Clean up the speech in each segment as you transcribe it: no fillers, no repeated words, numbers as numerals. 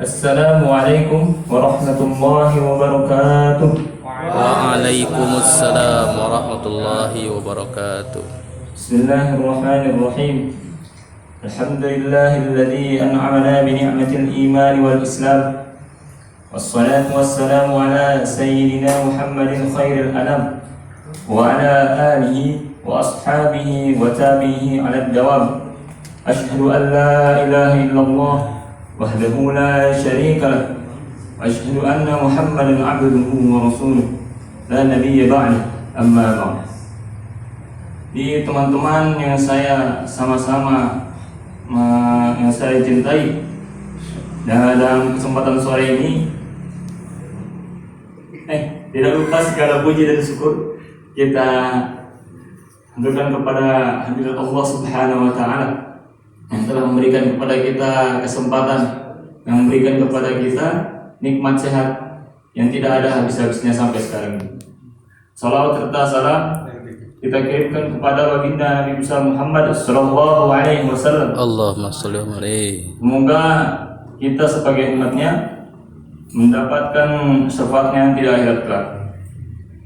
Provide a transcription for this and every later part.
Assalamualaikum warahmatullahi wabarakatuh. Waalaikumsalam warahmatullahi wabarakatuh. Bismillahirrahmanirrahim. Alhamdulillahilladzi an'amana bi ni'matil iman wal islam. Wassalatu wassalamu ala sayyidina Muhammadin khairil anam wa ala alihi wa ashabihi wa tabi'ihi ala dawam. Asyhadu an la ilaha illallah wahdahu la syarika lah. Asyhadu anna Muhammadan abduhu wa rasuluh la nabiyya ba'da. Amma ba'd. Di teman-teman yang saya sama-sama yang saya cintai, dalam kesempatan sore ini tidak lupa segala puji dan syukur kita haturkan kepada hadirat Allah Subhanahu wa taala yang telah memberikan kepada kita kesempatan, yang memberikan kepada kita nikmat sehat yang tidak ada habis-habisnya sampai sekarang ini. Salawat serta salam kita kirimkan kepada baginda Nabi besar Muhammad sallallahu alaihi wasallam. Allahumma sholli alaihi. Semoga kita sebagai umatnya mendapatkan syafaatnya yang tidak akhirat kelak.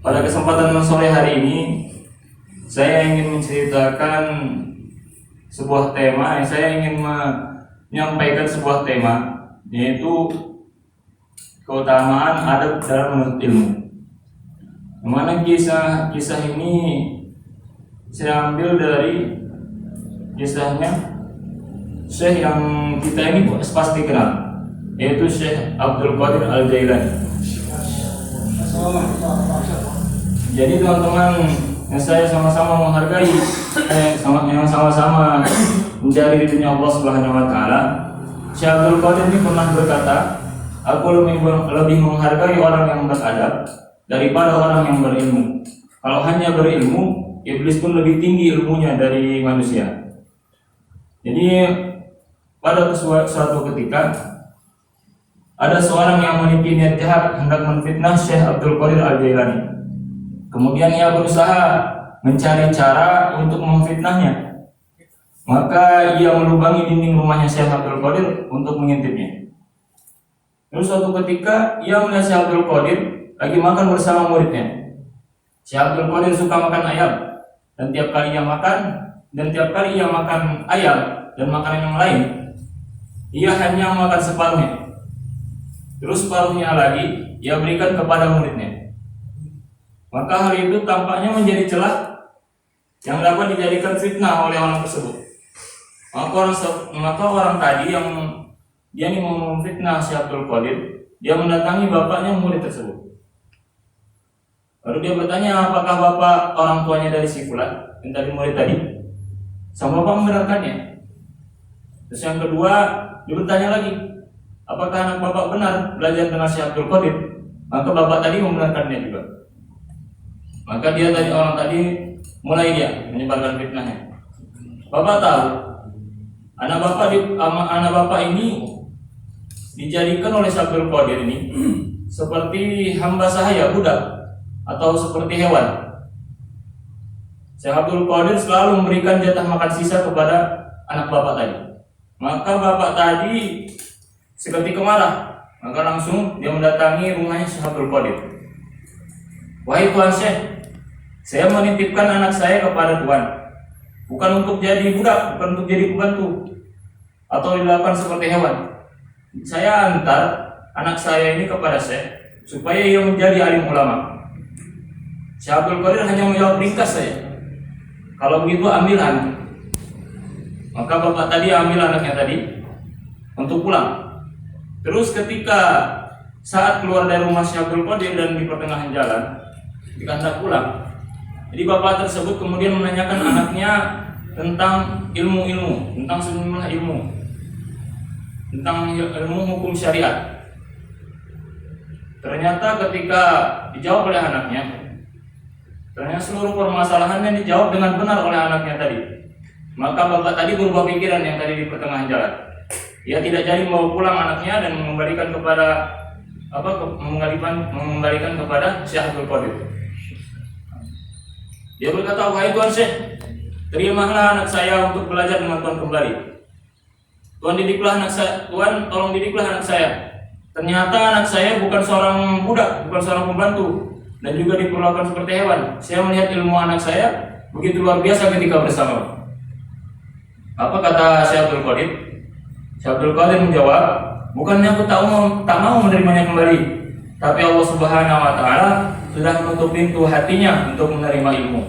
Pada kesempatan sore hari ini saya ingin menceritakan sebuah tema, saya ingin menyampaikan sebuah tema, yaitu keutamaan adab dalam menuntut ilmu. Yang mana kisah ini saya ambil dari kisahnya Syekh yang kita ini pasti kenal, yaitu Syekh Abdul Qadir Al-Jailani. Jadi teman-teman yang saya sama-sama menghargai, yang sama-sama mencari ridhonya Allah Subhanahu wa taala, Syekh Abdul Qadir ini pernah berkata, aku lebih menghargai orang yang beradab daripada orang yang berilmu. Kalau hanya berilmu, iblis pun lebih tinggi ilmunya dari manusia. Jadi pada suatu ketika ada seorang yang memiliki niat jahat hendak menfitnah Syekh Abdul Qadir Al-Jailani. Kemudian ia berusaha mencari cara untuk memfitnahnya. Maka ia melubangi dinding rumahnya Syekh Abdul Qadir untuk mengintipnya. Terus suatu ketika ia melihat Syekh Abdul Qadir lagi makan bersama muridnya. Syekh Abdul Qadir suka makan ayam, dan tiap kali ia makan ayam dan makanan yang lain, ia hanya makan separuhnya. Terus separuhnya lagi ia berikan kepada muridnya. Maka hal itu tampaknya menjadi celah yang dapat dijadikan fitnah oleh orang tersebut. Maka orang tadi yang dia ini mau memfitnah Syekh Abdul Qadir, dia mendatangi bapaknya murid tersebut. Lalu dia bertanya, apakah bapak orang tuanya dari si fulan yang tadi murid tadi? Sang bapak membenarkannya. Terus yang kedua, dia bertanya lagi, apakah anak bapak benar belajar dengan Syekh Abdul Qadir? Maka bapak tadi membenarkannya juga. Maka orang tadi mulai dia menyebarkan fitnahnya. Bapak tahu, anak bapak ini dijadikan oleh Syekh Abdul Qadir ini seperti hamba sahaya, budak, atau seperti hewan. Syekh Abdul Qadir selalu memberikan jatah makan sisa kepada anak bapak tadi. Maka bapak tadi seketika marah, maka langsung dia mendatangi rumahnya Syekh Abdul Qadir. Wahai Tuan Syekh, saya menitipkan anak saya kepada Tuan, bukan untuk jadi budak, bukan untuk jadi pembantu atau dilakukan seperti hewan. Saya antar anak saya ini kepada Syekh supaya ia menjadi alim ulama. Syekh Abdul Qadir hanya menjawab ringkas saja, kalau begitu ambil anak. Maka bapak tadi ambil anaknya tadi untuk pulang. Terus ketika saat keluar dari rumah Syekh Abdul Qadir dan di pertengahan jalan, ketika hendak pulang, jadi bapak tersebut kemudian menanyakan anaknya tentang ilmu-ilmu, tentang sejumlah ilmu, tentang ilmu hukum syariat. Ternyata ketika dijawab oleh anaknya, ternyata seluruh permasalahannya dijawab dengan benar oleh anaknya tadi. Maka bapak tadi berubah pikiran yang tadi di pertengahan jalan. Ia tidak jadi membawa pulang anaknya dan mengembalikan kepada Syekh Abdul Qadir. Dia berkata, wahai Tuan Syekh, terimalah anak saya untuk belajar dengan Tuan kembali. Tuhan didiklah anak saya, Tuhan tolong didiklah anak saya. Ternyata anak saya bukan seorang budak, bukan seorang pembantu, dan juga diperlakukan seperti hewan. Saya melihat ilmu anak saya begitu luar biasa ketika bersama. Apa kata Syekh Abdul Qadir? Syekh Abdul Qadir menjawab, bukannya aku tak mau menerimanya kembali, tapi Allah Subhanahu wa taala sudah menutup pintu hatinya untuk menerima ilmu.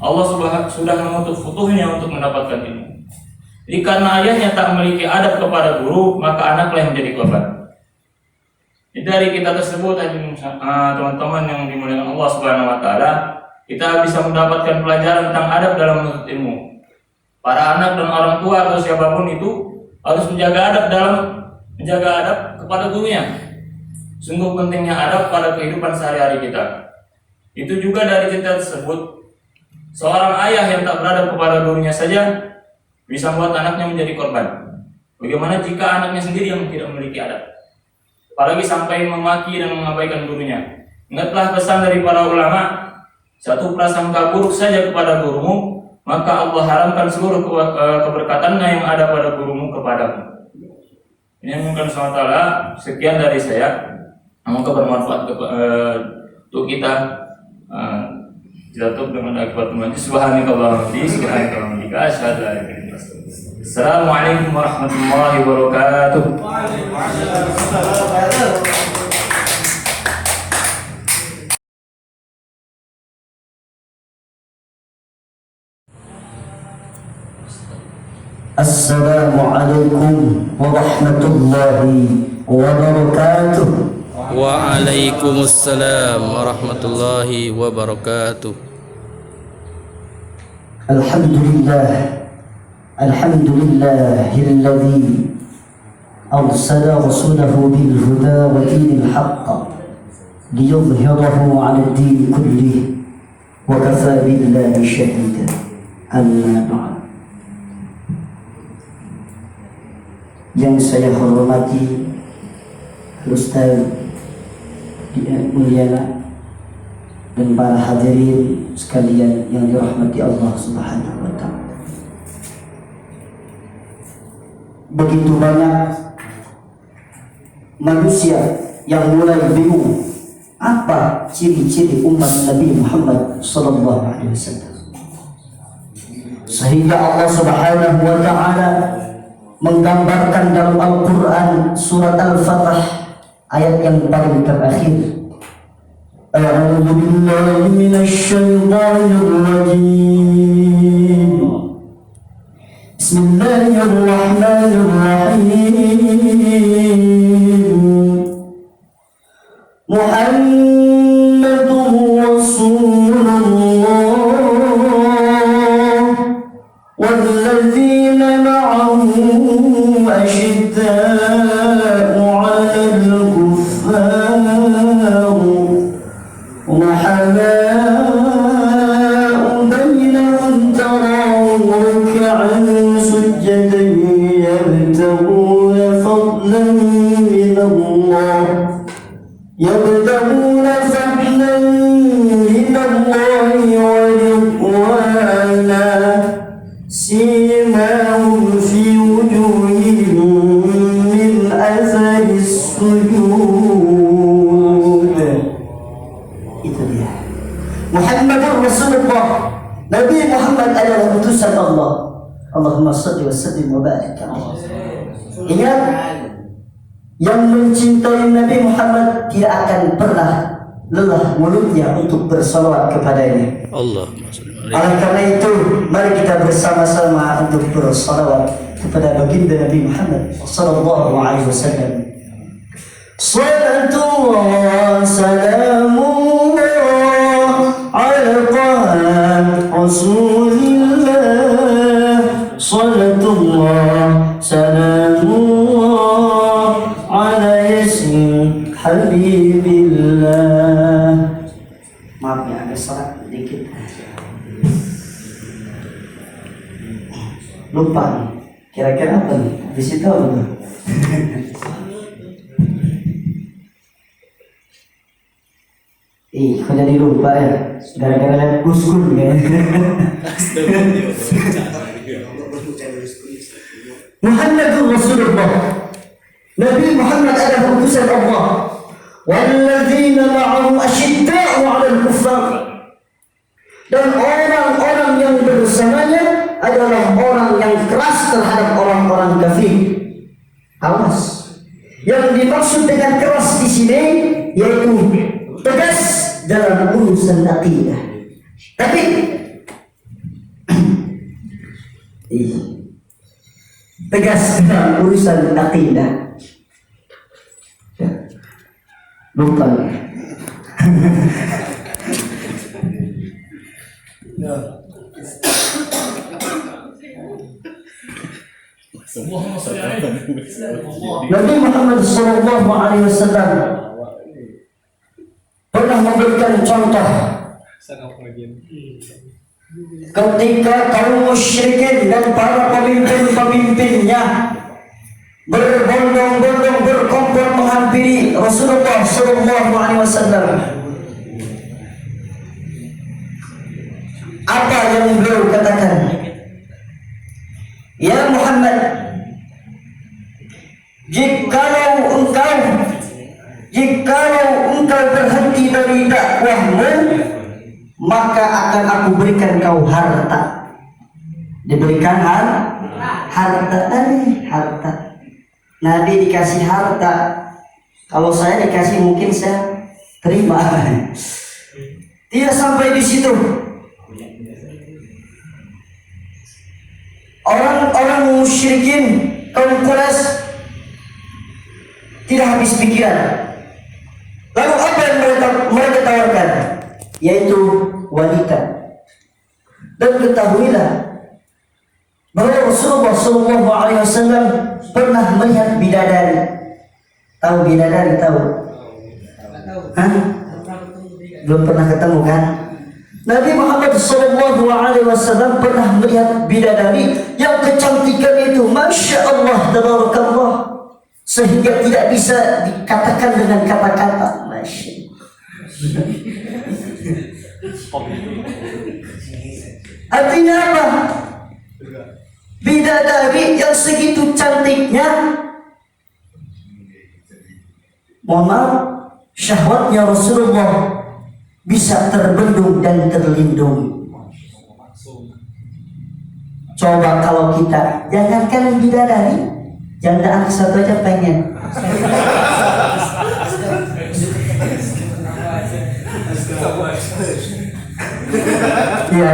Allah sudah menutup futuhnya untuk mendapatkan ilmu. Jadi karena ayahnya tak memiliki adab kepada guru, maka anaklah yang menjadi korban. Jadi dari kita tersebut, teman-teman yang dimuliakan Allah Subhanahu wa taala, kita bisa mendapatkan pelajaran tentang adab dalam menuntut ilmu. Para anak dan orang tua atau siapapun itu harus menjaga adab kepada gurunya. Sungguh pentingnya adab pada kehidupan sehari-hari kita. Itu juga dari cerita tersebut, seorang ayah yang tak beradab kepada gurunya saja bisa membuat anaknya menjadi korban. Bagaimana jika anaknya sendiri yang tidak memiliki adab? Apalagi sampai memaki dan mengabaikan gurunya. Ingatlah pesan dari para ulama, satu prasangka buruk saja kepada gurumu, maka Allah haramkan seluruh keberkatannya yang ada pada gurumu kepadamu. Ini mungkin SWT. Sekian dari saya. Semoga bermanfaat untuk kita. Kita tutup dengan akibat majlis. Subhanakallahumma wa bihamdika asyhadu an la ilaha illa anta astaghfiruka wa atubu ilaik. Assalamualaikum warahmatullahi wabarakatuh. Assalamualaikum warahmatullahi wabarakatuh. Waalaikumsalam warahmatullahi wabarakatuh. Alhamdulillahilladzi arsala rasulahu bil huda wa dinil haqq liyudhhirahu 'ala ad-din kullih wa kafaa billahi shahida. Amma ba'd. Yang saya hormati Ustaz Mulyana dan para hadirin sekalian yang dirahmati Allah Subhanahu wa taala. Begitu banyak manusia yang mulai bingung apa ciri-ciri umat Nabi Muhammad sallallahu alaihi wasallam. Sehingga Allah Subhanahu wa taala menggambarkan dalam Al-Quran surat Al-Fatah ayat yang paling terakhir, A'udzu billahi minasy syaithanir rajim. Bismillahirrahmanirrahim. Muhammadur Rasulullah walladzina ma'ahu أشداء على الكفار رحماء بينهم تراهم ركعا سجدا يبتغون فضلا من الله ورضوانا سيماهم في وجوههم من أثر السجود. Itu dia Muhammadur Rasulullah. Nabi Muhammad adalah utusan Allah. Allahumma shalli wa sallim wa barik alaihi. Ingat, yang mencintai Nabi Muhammad tidak akan pernah lelah mulutnya untuk bersalawat kepadanya. Allahumma shalli alaihi. Oleh karena itu, mari kita bersama-sama untuk bersalawat kepada baginda Nabi Muhammad sallallahu alaihi wasallam. Salatullah salamullah ala taha Rasulillah. Salatullah salamullah ala yasin habibillah. Maaf ya, ada salah sedikit. Lupa, kira-kira apa nih? Di situ apa tuh? Kok jadi lupa ya? Gara-gara lihat Guskun ya? Muhammadur Rasulullah. Nabi Muhammad adalah utusan Allah. Walladzina ma'ahu asyidda'u 'alal kuffar. Dan orang-orang yang bersamanya adalah orang yang keras terhadap orang-orang kafir. Awas. Yang dimaksud dengan keras di sini yaitu tegas dalam urusan akidah. Tapi tegas dalam urusan akidah. Ya. Lupa. Nabi Muhammad sallallahu alaihi wasallam pernah memberikan contoh ketika kaum musyrikin dan para pemimpin-pemimpinnya berbondong-bondong berkumpul menghampiri Rasulullah sallallahu alaihi wasallam. Apa yang beliau katakan? Ya Muhammad, jikalau engkau berhenti dari dakwahmu, maka akan aku berikan kau harta. Diberikan harta. Nabi dikasih harta. Kalau saya dikasih mungkin saya terima. Tidak sampai di situ. Orang-orang musyrikin kaum Quraisy tidak habis pikiran. Lalu apa yang mereka tawarkan? Yaitu wanita. Dan ketahuilah bahwa Rasulullah SAW pernah melihat bidadari. Tahu bidadari? Tahu? Hah? Belum pernah ketemu kan? Nabi Muhammad SAW pernah melihat bidadari yang kecantikan itu, Masya Allah, tabarakallah, sehingga tidak bisa dikatakan dengan kata-kata. Masya Allah. Artinya apa? Bidadari yang segitu cantiknya, mohon maaf, syahwatnya Rasulullah bisa terbendung dan terlindungi. Coba kalau kita, jangankan bidadari, janda anak satu aja pengen. Iya.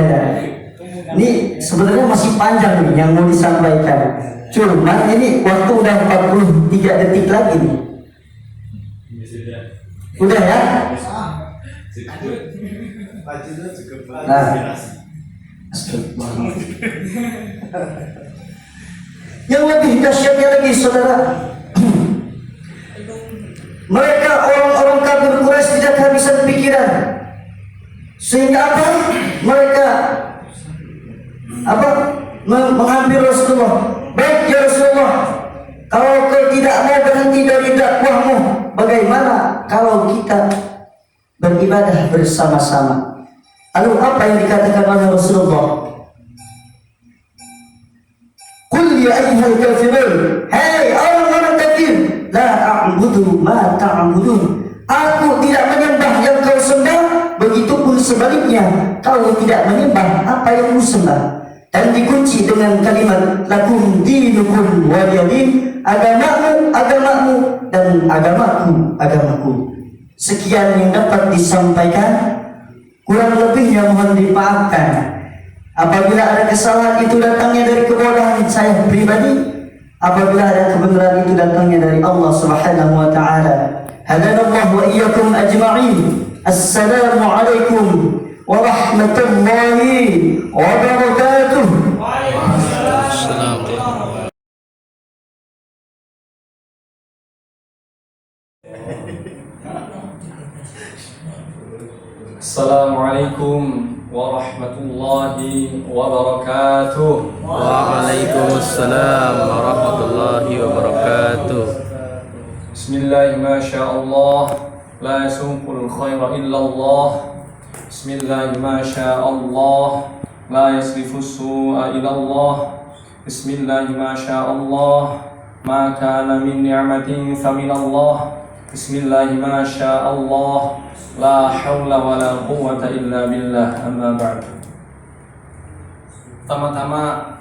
Ini sebenarnya masih panjang nih yang mau disampaikan. Cuma ini waktu udah 43 detik lagi nih. Udah ya? Yang lebih dahsyatnya lagi, saudara, mereka orang-orang kafir Quraisy tidak kehabisan pikiran, sehingga apa? Mereka menghampiri Rasulullah. Baik ya Rasulullah, kalau kau tidak mau berhenti dari dakwahmu, bagaimana kalau kita beribadah bersama-sama? Lalu apa yang dikatakan oleh Rasulullah? Qul ya ayyuhal kafirun, hai orang-orang kafir, la a'budu ma ta'budun. Aku tidak menyembah yang kau sembah, begitupun sebaliknya kau tidak menyembah apa yang kau sembah. Dan dikunci dengan kalimat lakum dinukum waliyadin, agamamu dan agamaku. Sekian yang dapat disampaikan, kurang lebihnya mohon dimaafkan. Apabila ada kesalahan itu datangnya dari kebodohan saya pribadi, apabila ada kebenaran itu datangnya dari Allah Subhanahu wa taala. Hadanallahu wa iyyakum ajma'in. Assalamu alaikum warahmatullahi wabarakatuh. Assalamualaikum warahmatullahi wabarakatuh. Waalaikumsalam warahmatullahi wabarakatuh. Bismillah, masyaallah, la yasumul khaira illallah. Bismillah, masyaallah, la yasrifu su'a illallah. Bismillah ma sya'allah, ma kana min ni'matin faminallah. Bismillah ma sya'allah, la hawla wa la quwwata illa billah, amma ba'd. Pertama-tama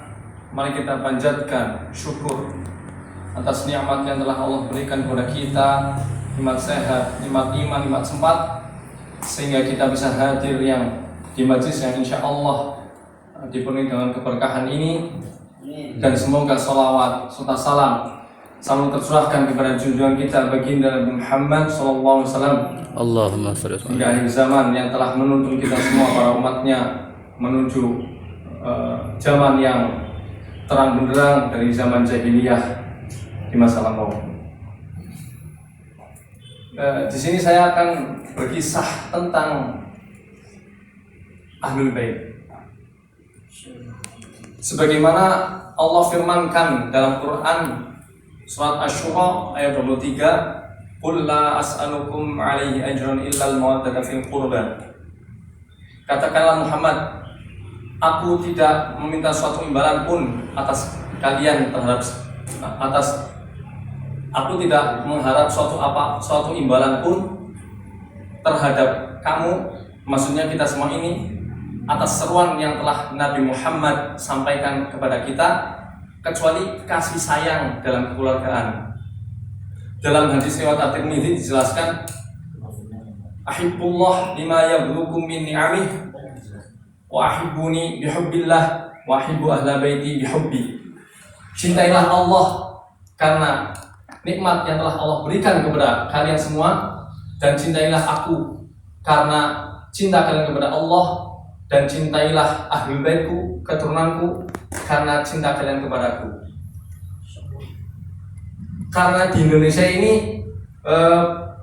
mari kita panjatkan syukur atas nikmat yang telah Allah berikan kepada kita, nikmat sehat, nikmat iman, nikmat sempat, sehingga kita bisa hadir yang di majlis yang insya Allah dipenuhi dengan keberkahan ini. Dan semoga salawat serta salam selalu tercurahkan kepada junjungan kita baginda Nabi Muhammad SAW Allahumma shalli wa hingga akhir zaman, yang telah menuntun kita semua para umatnya menuju zaman yang terang benderang dari zaman jahiliyah di masa lampau. Di sini saya akan berkisah tentang Ahlul Bait. Sebagaimana Allah firmankan dalam Quran surat Asy-Syura ayat 23, "Qul la as'alukum 'alaihi ajran illa al-mawaddata fil qurba." Katakanlah Muhammad, aku tidak meminta suatu imbalan pun atas kalian aku tidak mengharap suatu imbalan pun terhadap kamu, maksudnya kita semua ini, atas seruan yang telah Nabi Muhammad sampaikan kepada kita, kecuali kasih sayang dalam kekeluargaan. Dalam hadis riwayat At-Tirmidzi dijelaskan, "Ahibbullah lima yablughukum min ni'amih wa ahibbuni bihubbillah wa ahibbu ahla baiti bihubbi." Cintailah Allah karena nikmat yang telah Allah berikan kepada kalian semua, dan cintailah aku karena cinta kalian kepada Allah, dan cintailah ahlul baitku, keturunanku, karena cinta kalian kepadaku. Karena di Indonesia ini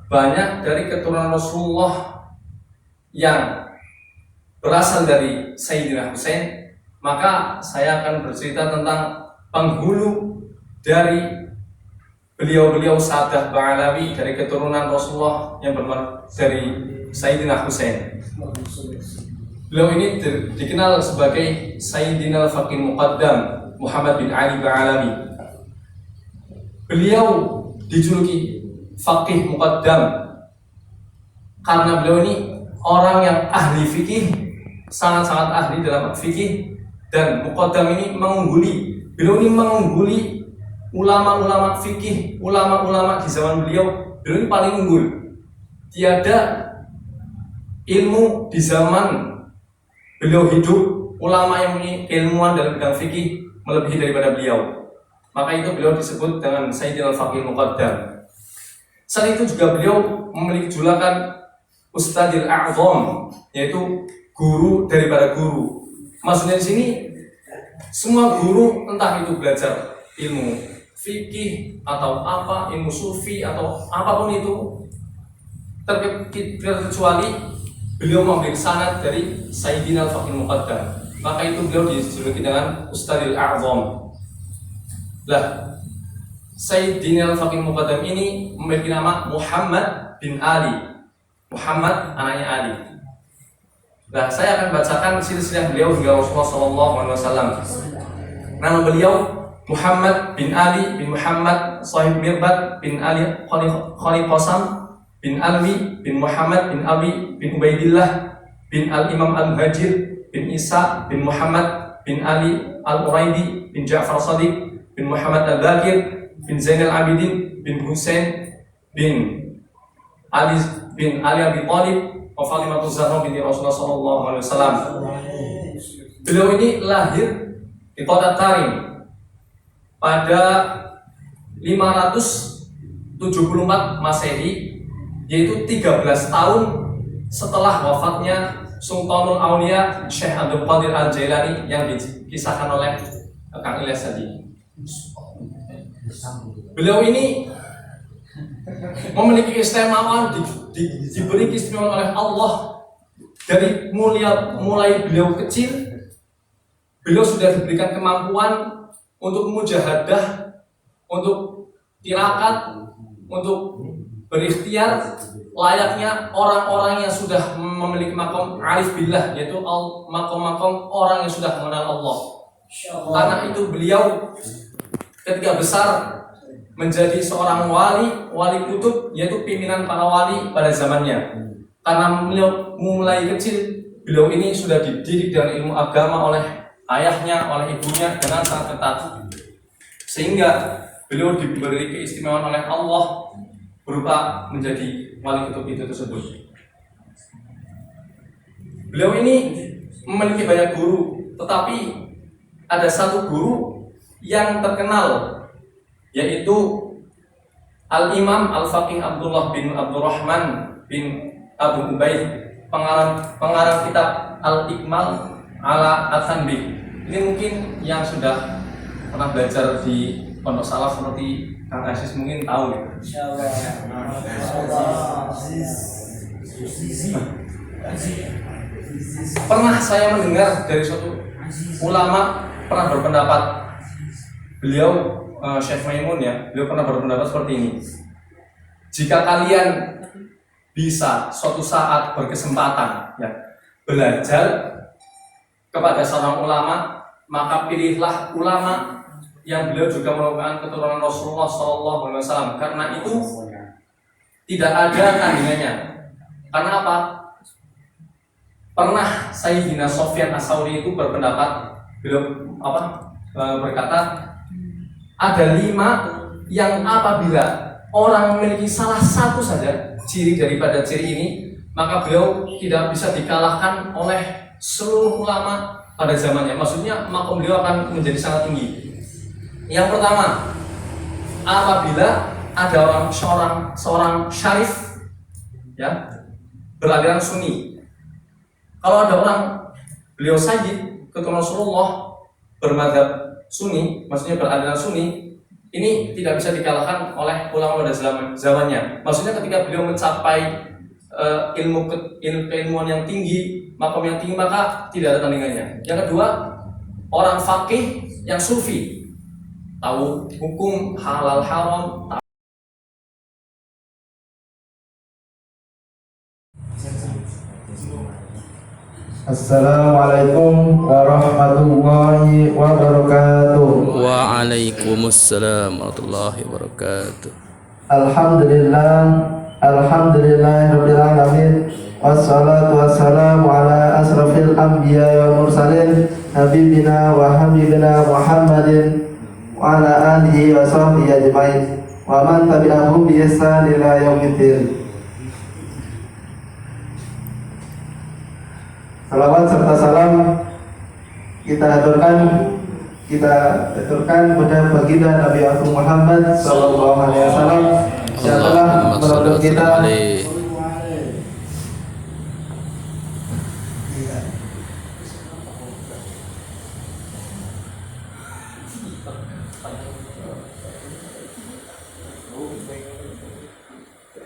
banyak dari keturunan Rasulullah yang berasal dari Sayyidina Husain, maka saya akan bercerita tentang penghulu dari beliau-beliau Sadah Ba'alawi dari keturunan Rasulullah yang berasal dari Sayyidina Husain. Beliau ini dikenal sebagai Sayyidina Al-Faqih Muqaddam Muhammad bin Ali Ba'alawi. Beliau dijuluki Faqih Muqaddam karena beliau ini orang yang ahli fikih, sangat-sangat ahli dalam fikih, dan Muqaddam ini mengungguli. Beliau ini mengungguli ulama-ulama fikih, ulama-ulama di zaman beliau. Beliau ini paling unggul. Tiada ilmu di zaman beliau hidup, ulama yang ilmuwan dalam bidang fikih melebihi daripada beliau. Maka itu beliau disebut dengan Sayyidina Al-Faqih Muqaddam. Selain itu juga beliau memiliki julukan Ustadzil A'zam, yaitu guru daripada guru. Maksudnya di sini semua guru, entah itu belajar ilmu fikih atau apa, ilmu sufi atau apapun itu, terkecuali beliau mengambil sanad dari Sayyidina Al-Faqih Muqaddam. Maka itu beliau dijuluki dengan Ustadzil A'zam. Lah, Sayyidina Al-Faqih Muqaddam ini memiliki nama Muhammad bin Ali. Muhammad anaknya Ali. Nah, saya akan bacakan silsilah beliau hingga Rasulullah SAW. Nama beliau Muhammad bin Ali bin Muhammad Sahib Mirbat bin Ali Khali Qasam bin Alwi bin Muhammad bin Abi bin Ubaidillah bin Al-Imam Al-Muhajir bin Isa bin Muhammad bin Ali Al-Uraidi bin Ja'far Sadiq bin Muhammad Al-Bakir bin Zainal Abidin bin Husain bin Ali Abi Thalib wa Fatimah Zahra binti Rasulullah SAW. Beliau ini lahir di kota Tarim pada 574 Masehi, yaitu 13 tahun setelah wafatnya Sultanul Aulia Syekh Abdul Qadir Al-Jailani yang dikisahkan oleh Kang Ilyas tadi. Beliau ini memiliki keistimewaan, diberi keistimewaan oleh Allah. Dari mulai beliau kecil, beliau sudah diberikan kemampuan untuk mujahadah, untuk tirakat, untuk berikhtiar layaknya orang-orang yang sudah memiliki makom arif billah, yaitu makom-makom orang yang sudah mengenal Allah. Karena itu beliau ketika besar menjadi seorang wali kutub, yaitu pimpinan para wali pada zamannya. Karena beliau mulai kecil, beliau ini sudah dididik dengan ilmu agama oleh ayahnya, oleh ibunya dengan sangat ketat. Sehingga beliau diberi keistimewaan oleh Allah berupa menjadi wali kutub itu tersebut. Beliau ini memiliki banyak guru, tetapi ada satu guru yang terkenal, yaitu Al-Imam Al-Faqih Abdullah bin Abdurrahman bin Abu Ubaid, pengarang kitab Al-Ikmal ala At-Tanbih. Ini mungkin yang sudah pernah belajar di pondok salaf seperti Kang Aziz mungkin tahu ya. Pernah saya mendengar dari suatu ulama pernah berpendapat, beliau Syekh Maimun ya, beliau pernah berpendapat seperti ini. Jika kalian bisa suatu saat berkesempatan ya belajar kepada seorang ulama, maka pilihlah ulama yang beliau juga merupakan keturunan Rasulullah SAW, karena itu tidak ada tandingannya. Karena apa? Pernah Sayyidina Sofyan As-Sauri itu berpendapat, beliau berkata, ada 5 yang apabila orang memiliki salah satu saja ciri daripada ciri ini, maka beliau tidak bisa dikalahkan oleh seluruh ulama pada zamannya. Maksudnya makom beliau akan menjadi sangat tinggi. Yang pertama, apabila ada seorang syarif ya beraliran Sunni. Kalau ada orang beliau Sayyid keturunan Rasulullah bermadzhab Sunni, maksudnya beraliran Sunni, ini tidak bisa dikalahkan oleh ulama pada zamannya. Maksudnya ketika beliau mencapai keilmuan yang tinggi, makom yang tinggi, maka tidak ada tandingannya. Yang kedua, orang faqih yang sufi, tahu hukum halal haram. Assalamualaikum warahmatullahi wabarakatuh. Waalaikumsalam warahmatullahi wabarakatuh. Alhamdulillahirabbil alamin. Wassalatu wassalamu ala asrafil anbiya wal mursalin nabiyina wa habibina Muhammadin wa ala alihi wa sahbihi ajmain wa man tabi'ahum bi ihsan ila yaumiddin. Salawat serta salam kita aturkan pada baginda Nabi Agung Muhammad sallallahu alaihi wasallam yang telah menolong kita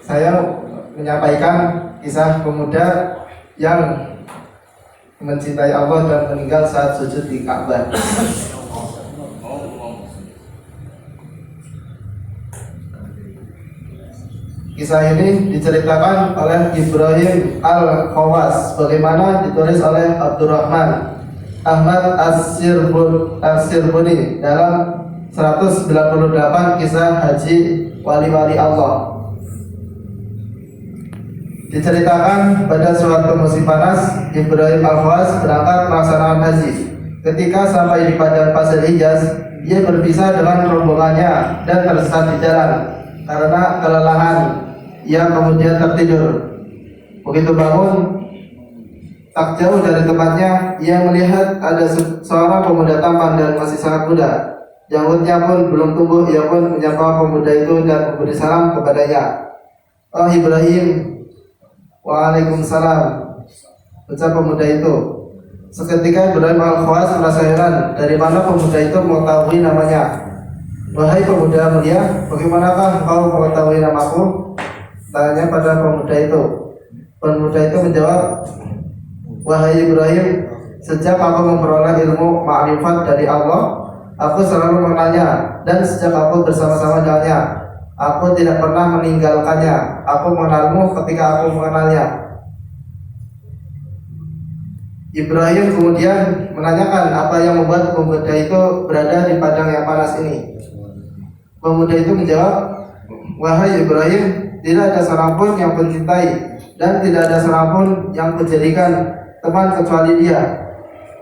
saya menyampaikan kisah pemuda yang mencintai Allah dan meninggal saat sujud di Ka'bah. Kisah ini diceritakan oleh Ibrahim Al-Khawas, bagaimana ditulis oleh Abdurrahman Ahmad As-Sirbuni dalam 198 kisah haji wali-wali Allah. Diceritakan pada suatu musim panas, Ibrahim Al-Khawas berangkat melaksanakan haji. Ketika sampai di padang pasir Hijaz, ia berpisah dengan rombongannya dan tersesat di jalan karena kelelahan. Ia kemudian tertidur. Begitu bangun, tak jauh dari tempatnya, ia melihat ada seorang pemuda tampan dan masih sangat muda. Janggutnya pun belum tumbuh. Ia pun menyapa pemuda itu dan memberi salam kepadanya. "Oh Ibrahim." "Waalaikumsalam," ucap pemuda itu. Seketika Ibrahim Al-Khawas merasa heran dari mana pemuda itu mengetahui namanya. "Wahai pemuda mulia, bagaimanakah engkau mengetahui namaku?" tanya pada pemuda itu. Pemuda itu menjawab, "Wahai Ibrahim, sejak aku memperoleh ilmu ma'rifat dari Allah, aku selalu mengenalnya, dan sejak aku bersama-sama dengannya, aku tidak pernah meninggalkannya. Aku mengenalmu ketika aku mengenalnya." Ibrahim kemudian menanyakan apa yang membuat pemuda itu berada di padang yang panas ini. Pemuda itu menjawab, "Wahai Ibrahim, tidak ada seorang pun yang mencintai dan tidak ada seorang pun yang menjadikan teman kecuali Dia.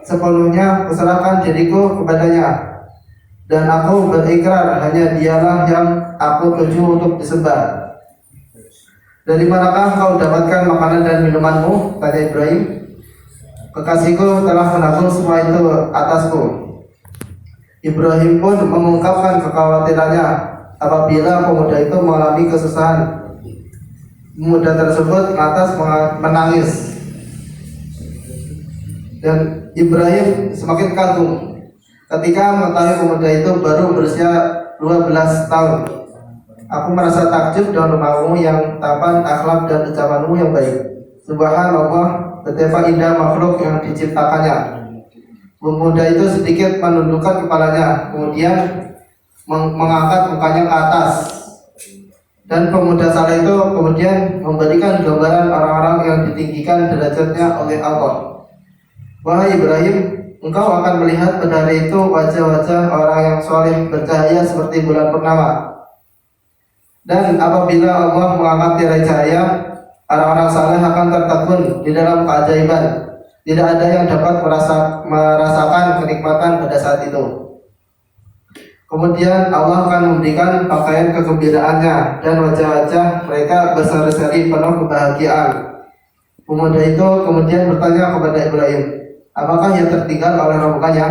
Sepenuhnya kuserahkan diriku kepadanya, dan aku berikrar hanya Dialah yang aku tuju untuk disembah." "Dari manakah kau dapatkan makanan dan minumanmu?" tanya Ibrahim. "Kekasihku telah menanggung semua itu atasku." Ibrahim pun mengungkapkan kekhawatirannya apabila pemuda itu mengalami kesusahan. Pemuda tersebut lantas menangis, dan Ibrahim semakin kagum ketika mengetahui pemuda itu baru berusia 12 tahun. "Aku merasa takjub dengan rumahmu yang tampan, akhlak dan ucapanmu yang baik. Subhanallah, betapa indah makhluk yang diciptakannya." Pemuda itu sedikit menundukkan kepalanya, kemudian mengangkat mukanya ke atas. Dan pemuda saleh itu kemudian memberikan gambaran orang-orang yang ditinggikan derajatnya oleh Allah. "Wahai Ibrahim, engkau akan melihat pada hari itu wajah-wajah orang yang soleh bercahaya seperti bulan purnama. Dan apabila Allah mengangkat tirai cahaya, orang-orang saleh akan tertegun di dalam keajaiban. Tidak ada yang dapat merasakan kenikmatan pada saat itu. Kemudian Allah akan memberikan pakaian kegembiraannya dan wajah-wajah mereka berseri-seri penuh kebahagiaan." Pemuda itu kemudian bertanya kepada Ibrahim, apakah ia tertinggal oleh rombongannya?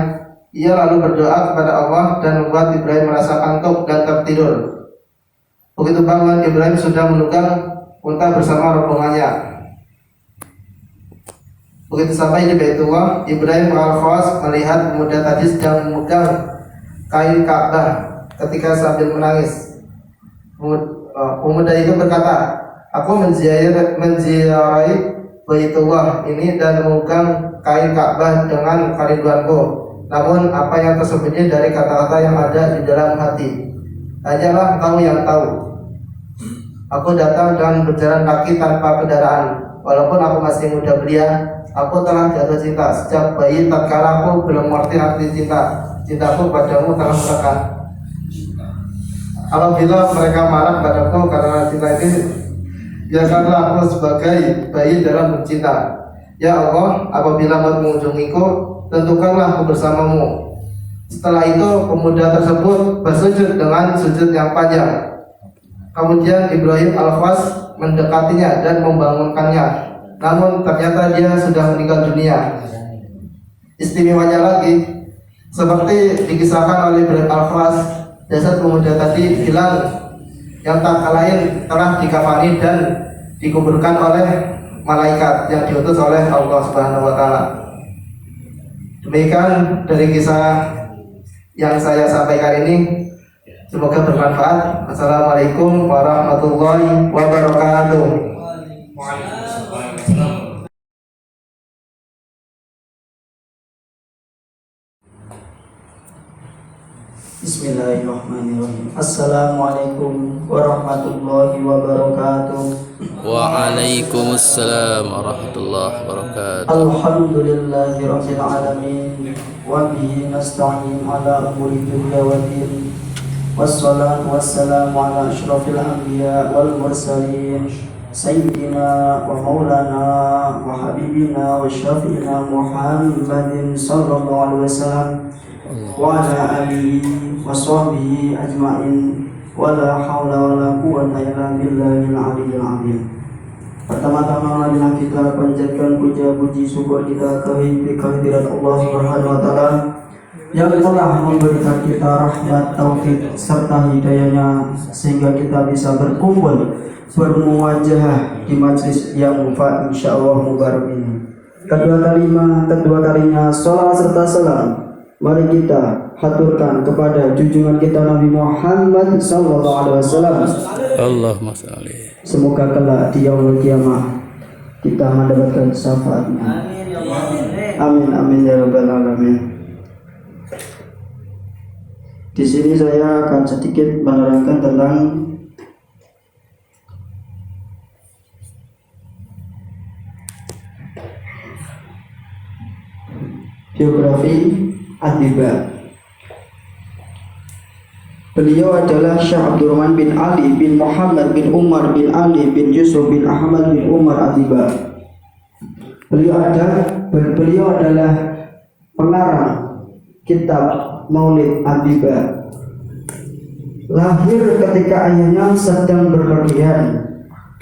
Ia lalu berdoa kepada Allah dan membuat Ibrahim merasa kantuk dan tertidur. Begitu bangun, Ibrahim sudah menunggang unta bersama rombongannya. Begitu sampai di Baitullah, Ibrahim al-Khawas melihat pemuda tadi sedang memegang kain Ka'bah ketika sambil menangis. Pemuda itu berkata, "Aku menziarahi Baitullah ini dan memegang kain Ka'bah dengan kerinduanku. Namun apa yang tersembunyi dari kata-kata yang ada di dalam hati, hanyalah Engkau yang tahu. Aku datang dan berjalan kaki tanpa kendaraan. Walaupun aku masih muda belia, aku telah jatuh cinta sejak bayi tatkala aku belum mengerti arti cinta. Cintaku padamu telah melekat. Apabila mereka marah padaku karena cinta ini, biarkanlah aku sebagai bayi dalam mencinta. Ya Allah, apabila mau mengunjungiku, tentukanlah aku bersamamu." Setelah itu pemuda tersebut bersujud dengan sujud yang panjang. Kemudian Ibrahim al-Khawas mendekatinya dan membangunkannya. Namun ternyata dia sudah meninggal dunia. Istimewanya lagi, seperti dikisahkan oleh Ibrahim al-Khawas, jasad pemuda tadi hilang yang tak lain telah dikafani dan dikuburkan oleh malaikat yang diutus oleh Allah Subhanahu wa taala. Demikian dari kisah yang saya sampaikan ini, semoga bermanfaat. Assalamualaikum warahmatullahi wabarakatuh. Bismillahirrahmanirrahim. Assalamualaikum warahmatullahi wabarakatuh. Waalaikumsalam warahmatullahi wabarakatuh. Alhamdulillahi rabbil alamin, wa bihi nasta'in ala umuri dunya waddin. Wassalatu wassalamu ala asyrafil anbiya wal mursalin, sayyidina wa maulana wa habibina wa syafi'ina Muhammadin sallallahu alaihi wasallam wa ala alihi wa sahbihi ajma'in, wa la hawla wa la quwwata illa billahil aliyyil azim. Pertama-tama marilah kita panjatkan puja puji syukur kita kehadirat Allah Subhanahu wa taala yang telah memberikan kita rahmat, taufik serta hidayahnya sehingga kita bisa berkumpul bermuwajahah di majlis yang mubarak insyaallah mubarak ini. Kedua kalinya salat serta salam mari kita haturkan kepada junjungan kita Nabi Muhammad sallallahu alaihi wasallam. Allahumma shalli. Semoga kelak di yaumul kiamah kita mendapatkan syafaatnya. Amin amin ya rabbal alamin. Di sini saya akan sedikit menerangkan tentang Biografi Adiba. Beliau adalah Syekh Abdurrahman bin Ali bin Muhammad bin Umar bin Ali bin Yusuf bin Ahmad bin Umar Adiba. Beliau adalah pengarang kitab Maulid Adiba. Lahir ketika ayahnya sedang berpergian,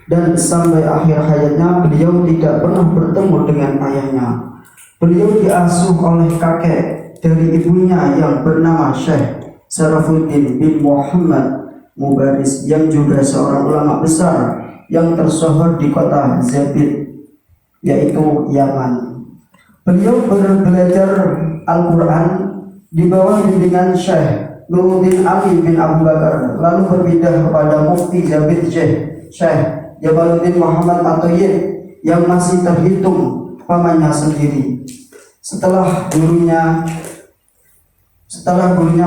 dan sampai akhir hayatnya beliau tidak pernah bertemu dengan ayahnya. Beliau diasuh oleh kakek dari ibunya yang bernama Syekh Sarafuddin bin Muhammad Mubaris, yang juga seorang ulama besar yang tersohor di kota Zabid, yaitu Yaman. Beliau belajar Al-Quran di bawah bimbingan Syekh Nuruddin Ali bin Abu Bakar, lalu berpindah kepada Mufti Zabid Syekh Jamaluddin Muhammad At-Thayyib yang masih terhitung pamannya sendiri. Setelah gurunya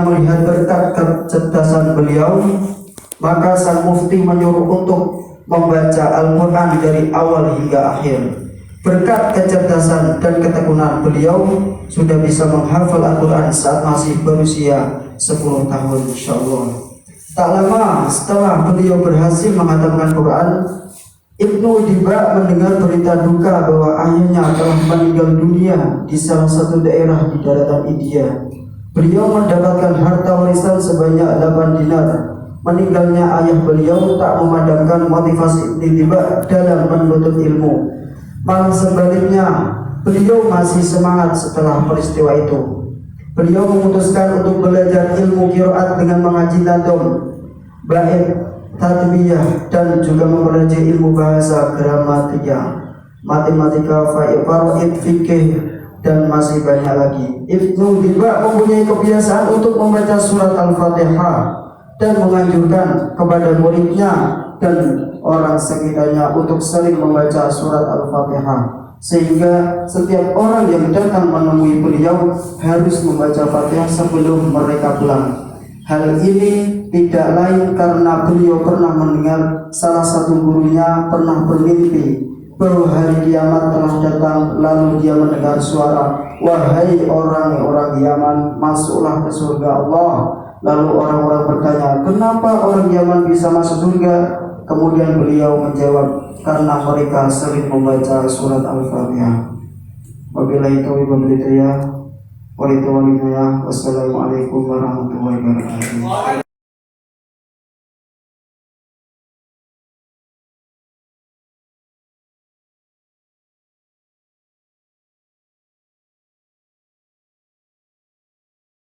melihat berkat kecerdasan beliau, maka sang mufti menyuruh untuk membaca Al-Quran dari awal hingga akhir. Berkat kecerdasan dan ketekunan beliau, sudah bisa menghafal Al-Quran saat masih berusia 10 tahun, insyaallah. Tak lama setelah beliau berhasil menghatamkan Quran, Ibnu Diba mendengar berita duka bahwa ayahnya telah meninggal dunia di salah satu daerah di daratan India. Beliau mendapatkan harta warisan sebanyak 8 dinar. Meninggalnya ayah beliau tak memadamkan motivasi Ibnu Diba dalam menuntut ilmu. Malah sebaliknya, beliau masih semangat setelah peristiwa itu. Beliau memutuskan untuk belajar ilmu qiraat dengan mengaji nadom, bait, tatbiyah, dan juga mempelajari ilmu bahasa, gramatika, matematika, faraid, fikih, dan masih banyak lagi. Ibnu Diba mempunyai kebiasaan untuk membaca surat Al-Fatihah dan menganjurkan kepada muridnya dan orang sekitarnya untuk sering membaca surat Al-Fatihah, sehingga setiap orang yang datang menemui beliau harus membaca Fatihah sebelum mereka pulang. Hal ini tidak lain karena beliau pernah mendengar salah satu gurunya pernah bermimpi bahwa hari kiamat telah datang, lalu dia mendengar suara, "Wahai orang-orang Yaman, masuklah ke surga Allah." Lalu orang-orang bertanya, "Kenapa orang Yaman bisa masuk surga?" Kemudian beliau menjawab, "Karena mereka sering membaca surat Al-Fatihah." Wabillahi taufiq wal hidayah. Wassalamualaikum warahmatullahi wabarakatuh.